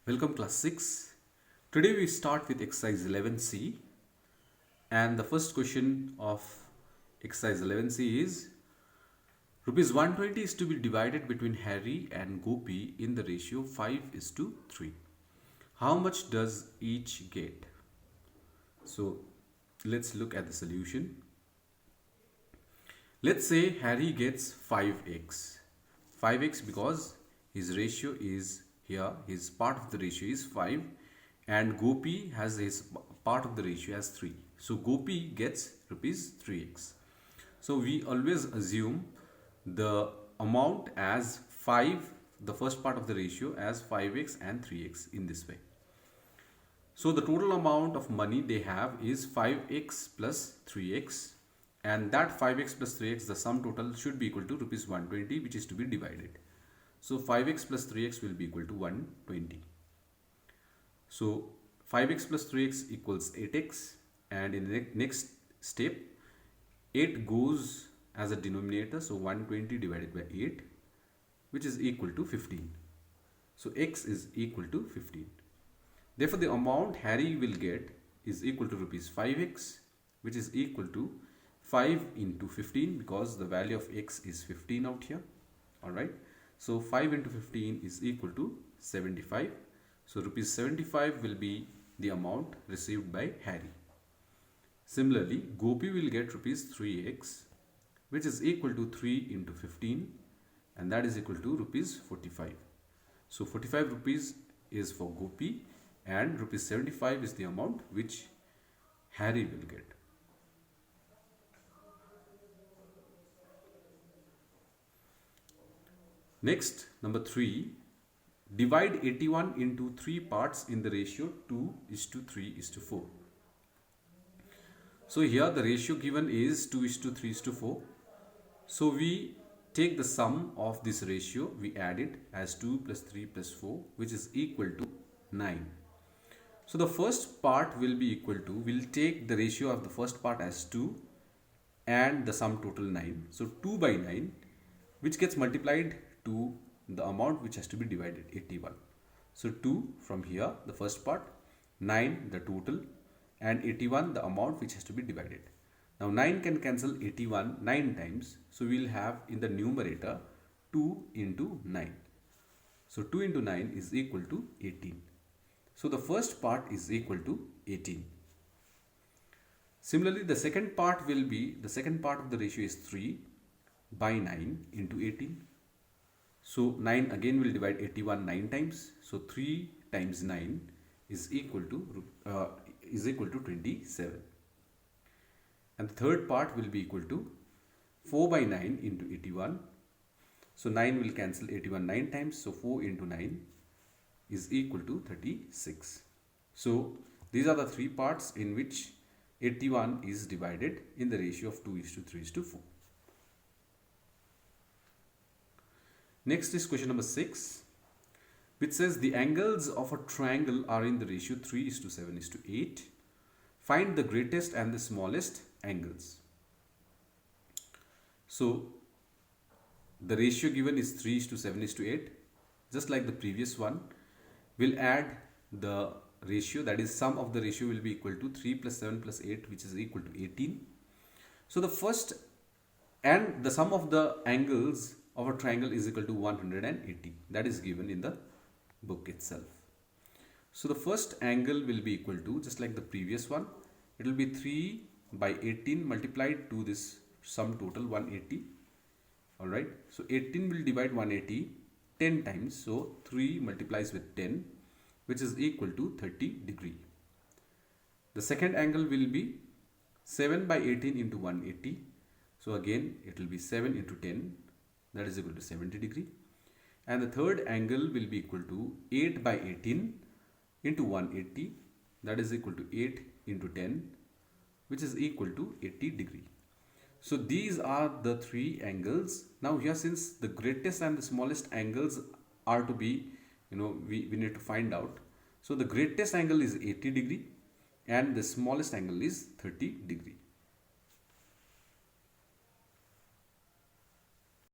Welcome class 6. Today we start with exercise 11C and the first question of exercise 11C is rupees 120 is to be divided between Harry and Gopi in the ratio 5:3. How much does each get? So let's look at the solution. Let's say Harry gets 5x. 5x because his ratio is here, his part of the ratio is 5 and Gopi has his part of the ratio as 3. So Gopi gets rupees 3x. So we always assume the amount as 5, the first part of the ratio as 5x and 3x in this way. So the total amount of money they have is 5x plus 3x, and that 5x plus 3x, the sum total should be equal to rupees 120, which is to be divided. So 5x plus 3x will be equal to 120. So 5x plus 3x equals 8x, and in the next step 8 goes as a denominator, so 120 divided by 8, which is equal to 15. So x is equal to 15. Therefore the amount Harry will get is equal to rupees 5x, which is equal to 5 into 15 because the value of x is 15 out here. Alright. So 5 into 15 is equal to 75. So rupees 75 will be the amount received by Harry. Similarly, Gopi will get rupees 3x, which is equal to 3 into 15, and that is equal to rupees 45. So 45 rupees is for Gopi and rupees 75 is the amount which Harry will get. Next, number 3, divide 81 into 3 parts in the ratio 2:3:4. So here the ratio given is 2:3:4. So we take the sum of this ratio, we add it as 2 plus 3 plus 4, which is equal to 9. So the first part will be equal to, we'll take the ratio of the first part as 2 and the sum total 9. So 2 by 9, which gets multiplied to the amount which has to be divided, 81. So 2 from here, the first part, 9 the total, and 81 the amount which has to be divided. Now 9 can cancel 81 9 times. So we will have in the numerator 2 into 9. So 2 into 9 is equal to 18. So the first part is equal to 18. Similarly, the second part will be, the second part of the ratio is 3 by 9 into 18. So 9 again will divide 81 9 times. So 3 times 9 is equal to 27. And the third part will be equal to 4 by 9 into 81. So 9 will cancel 81 9 times. So 4 into 9 is equal to 36. So these are the 3 parts in which 81 is divided in the ratio of 2:3:4. Next is question number 6, which says the angles of a triangle are in the ratio 3:7:8. Find the greatest and the smallest angles. So the ratio given is 3:7:8. Just like the previous one, we'll add the ratio, that is sum of the ratio will be equal to 3 plus 7 plus 8, which is equal to 18. So the first, and the sum of the angles of a triangle is equal to 180. That is given in the book itself. So the first angle will be equal to, just like the previous one, it will be 3 by 18 multiplied to this sum total 180. Alright, so 18 will divide 180 10 times. So 3 multiplies with 10, which is equal to 30 degree. The second angle will be 7 by 18 into 180. So again it will be 7 into 10, that is equal to 70 degree. And the third angle will be equal to 8 by 18 into 180, that is equal to 8 into 10, which is equal to 80 degree. So these are the 3 angles. Now here, since the greatest and the smallest angles are to be, we need to find out. So the greatest angle is 80 degree and the smallest angle is 30 degree.